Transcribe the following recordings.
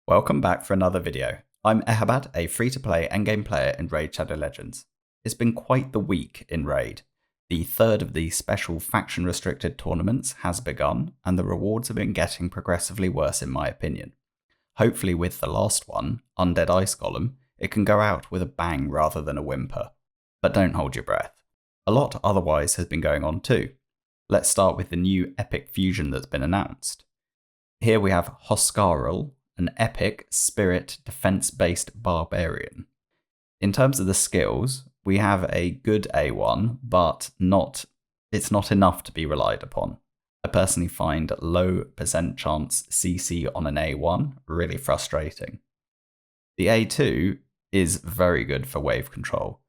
Welcome back for another video. I'm Eharbad, a free-to-play endgame player in Raid Shadow Legends. It's been quite the week in Raid. The third of the special faction-restricted tournaments has begun, and the rewards have been getting progressively worse in my opinion. Hopefully with the last one, Undead Ice Golem, it can go out with a bang rather than a whimper. But don't hold your breath. A lot otherwise has been going on too. Let's start with the new epic fusion that's been announced. Here we have Hoskaral, an epic spirit defense-based barbarian. In terms of the skills, we have a good A1, but it's not enough to be relied upon. I personally find low percent chance CC on an A1 really frustrating. The A2 is very good for wave control,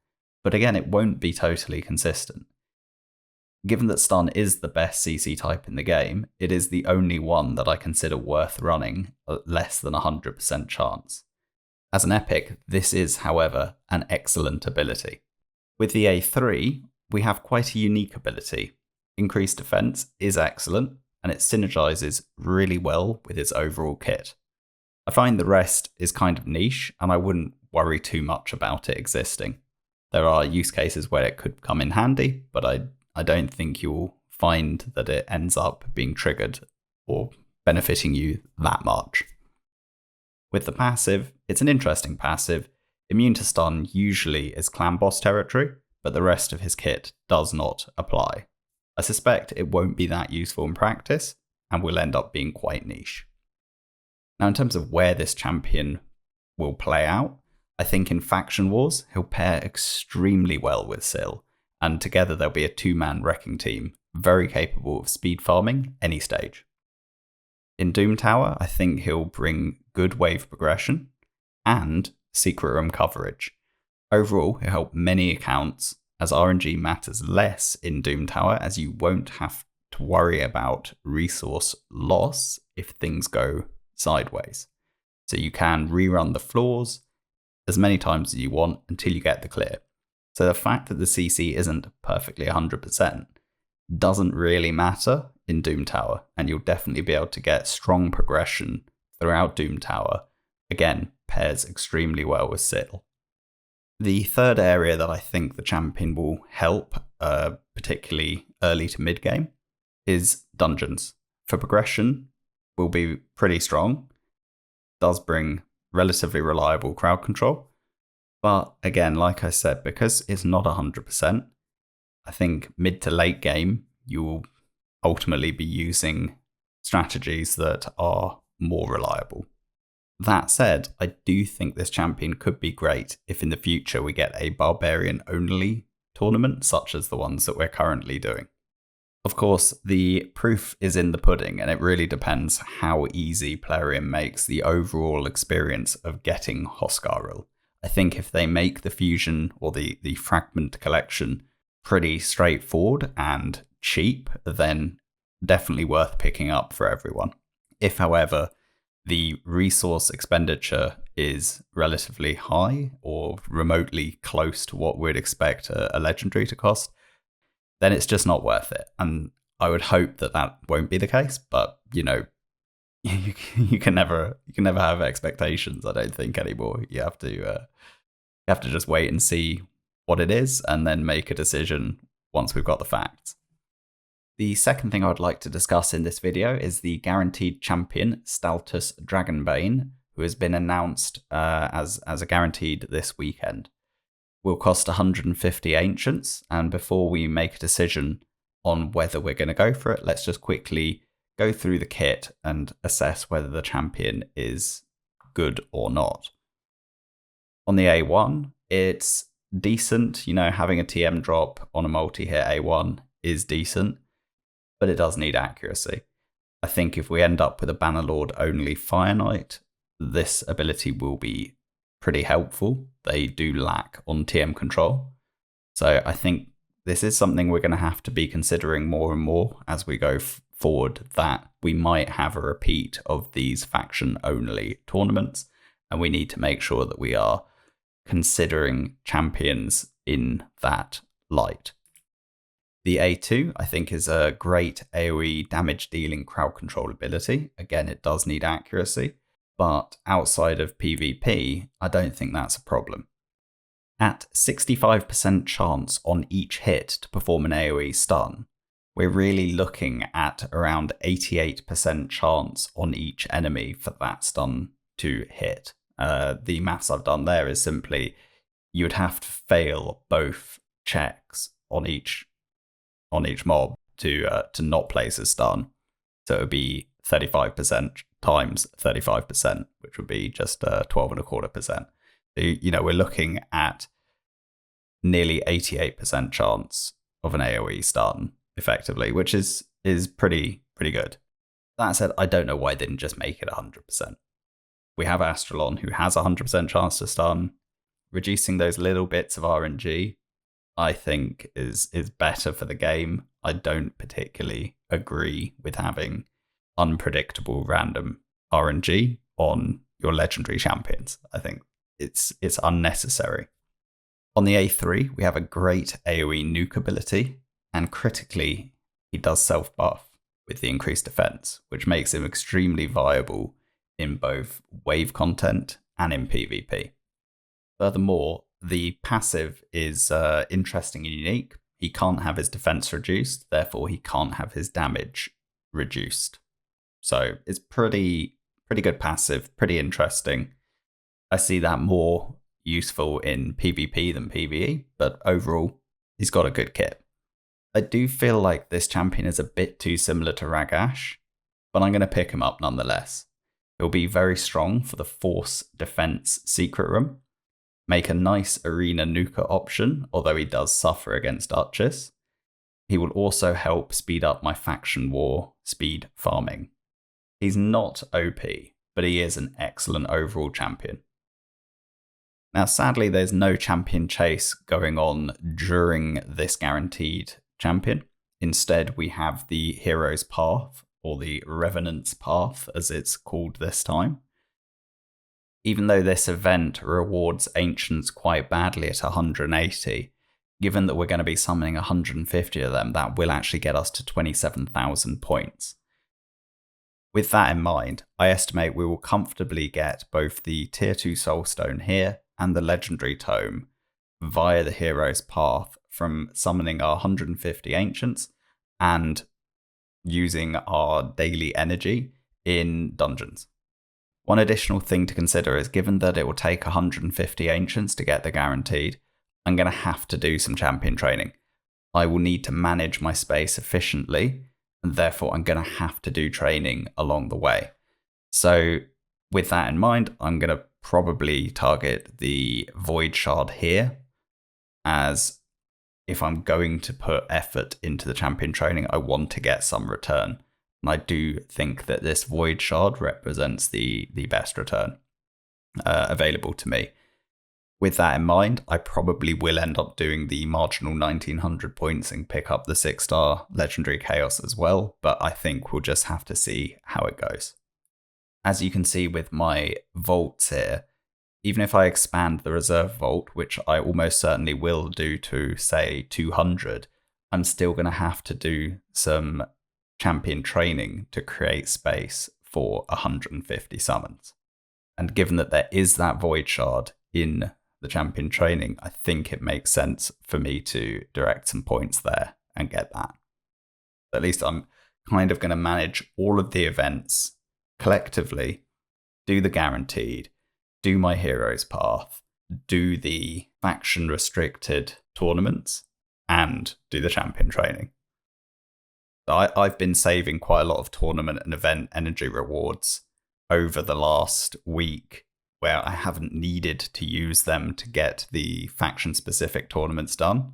but again it won't be totally consistent. Given that stun is the best CC type in the game, it is the only one that I consider worth running at less than 100% chance. As an epic, this is, however, an excellent ability. With the A3, we have quite a unique ability. Increased defense is excellent, and it synergizes really well with its overall kit. I find the rest is kind of niche, and I wouldn't worry too much about it existing. There are use cases where it could come in handy, but I don't think you'll find that it ends up being triggered or benefiting you that much. With the passive, it's an interesting passive. Immune to stun usually is clan boss territory, but the rest of his kit does not apply. I suspect it won't be that useful in practice and will end up being quite niche. Now in terms of where this champion will play out, I think in Faction Wars he'll pair extremely well with Syl, and together they'll be a two-man wrecking team, very capable of speed farming any stage. In Doom Tower, I think he'll bring good wave progression and secret room coverage. Overall, he'll help many accounts, as RNG matters less in Doom Tower, as you won't have to worry about resource loss if things go sideways. So you can rerun the floors as many times as you want until you get the clear. So the fact that the CC isn't perfectly 100% doesn't really matter in Doom Tower, and you'll definitely be able to get strong progression throughout Doom Tower. Again, pairs extremely well with Syl. The third area that I think the champion will help, particularly early to mid game, is dungeons. For progression, will be pretty strong. Does bring relatively reliable crowd control. But again, like I said, because it's not 100%, I think mid to late game, you will ultimately be using strategies that are more reliable. That said, I do think this champion could be great if in the future we get a barbarian-only tournament, such as the ones that we're currently doing. Of course, the proof is in the pudding, and it really depends how easy Plarium makes the overall experience of getting Hoskaral. I think if they make the fusion or the fragment collection pretty straightforward and cheap, then definitely worth picking up for everyone. If, however, the resource expenditure is relatively high or remotely close to what we'd expect a legendary to cost, then it's just not worth it. And I would hope that that won't be the case, but you know, you can never have expectations, I don't think, anymore. You have to just wait and see what it is and then make a decision once we've got the facts. The second thing I would like to discuss in this video is the guaranteed champion, Staltus Dragonbane, who has been announced as a guaranteed this weekend. Will cost 150 ancients, and before we make a decision on whether we're going to go for it, let's just quickly go through the kit and assess whether the champion is good or not. On the A1, it's decent. You know, having a TM drop on a multi-hit A1 is decent, but it does need accuracy. I think if we end up with a Bannerlord only Fire Knight, this ability will be pretty helpful. They do lack on TM control. So I think this is something we're going to have to be considering more and more as we go forward, that we might have a repeat of these faction-only tournaments, and we need to make sure that we are considering champions in that light. The A2, I think, is a great AoE damage dealing crowd control ability. Again, it does need accuracy, but outside of PvP, I don't think that's a problem. At 65% chance on each hit to perform an AoE stun, we're really looking at around 88% chance on each enemy for that stun to hit. The maths I've done there is simply you would have to fail both checks on each mob to not place a stun. So it would be 35% times 35%, which would be just 12.25%. So, we're looking at nearly 88% chance of an AoE stun effectively, which is pretty good. That said, I don't know why they didn't just make it 100%. We have Astralon, who has 100% chance to stun. Reducing those little bits of RNG, I think, is better for the game. I don't particularly agree with having unpredictable random RNG on your legendary champions. I think it's unnecessary. On the A3, we have a great AoE nuke ability, and critically, he does self-buff with the increased defense, which makes him extremely viable in both wave content and in PvP. Furthermore, the passive is interesting and unique. He can't have his defense reduced, therefore he can't have his damage reduced. So it's pretty good passive, pretty interesting. I see that more useful in PvP than PvE, but overall, he's got a good kit. I do feel like this champion is a bit too similar to Ragash, but I'm going to pick him up nonetheless. He'll be very strong for the Force Defense Secret Room, make a nice arena nuker option, although he does suffer against Duchess. He will also help speed up my faction war speed farming. He's not OP, but he is an excellent overall champion. Now, sadly, there's no champion chase going on during this guaranteed champion. Instead, we have the Hero's Path, or the Revenant's Path, as it's called this time. Even though this event rewards Ancients quite badly at 180, given that we're going to be summoning 150 of them, that will actually get us to 27,000 points. With that in mind, I estimate we will comfortably get both the Tier 2 Soulstone here and the Legendary Tome via the Hero's Path from summoning our 150 Ancients and using our daily energy in dungeons. One additional thing to consider is, given that it will take 150 Ancients to get the guaranteed, I'm going to have to do some champion training. I will need to manage my space efficiently, and therefore I'm going to have to do training along the way. So with that in mind, I'm going to probably target the Void Shard here, as if I'm going to put effort into the champion training, I want to get some return. And I do think that this Void Shard represents the best return available to me. With that in mind, I probably will end up doing the marginal 1900 points and pick up the 6-star Legendary Chaos as well, but I think we'll just have to see how it goes. As you can see with my vaults here, even if I expand the reserve vault, which I almost certainly will do to, say, 200, I'm still going to have to do some champion training to create space for 150 summons. And given that there is that Void Shard in the champion training, I think it makes sense for me to direct some points there and get that. At least I'm kind of going to manage all of the events collectively, do the guaranteed, do my Hero's Path, do the faction restricted tournaments, and do the champion training. I've been saving quite a lot of tournament and event energy rewards over the last week, where I haven't needed to use them to get the faction specific tournaments done.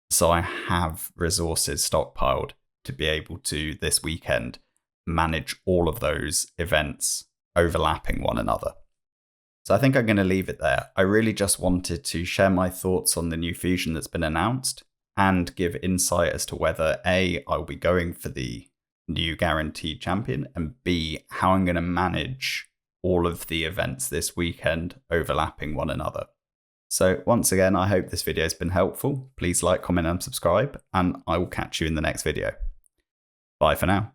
So I have resources stockpiled to be able to, this weekend, manage all of those events overlapping one another. So I think I'm going to leave it there. I really just wanted to share my thoughts on the new fusion that's been announced and give insight as to whether A, I'll be going for the new guaranteed champion, and B, how I'm going to manage all of the events this weekend overlapping one another. So once again, I hope this video has been helpful. Please like, comment and subscribe, and I will catch you in the next video. Bye for now.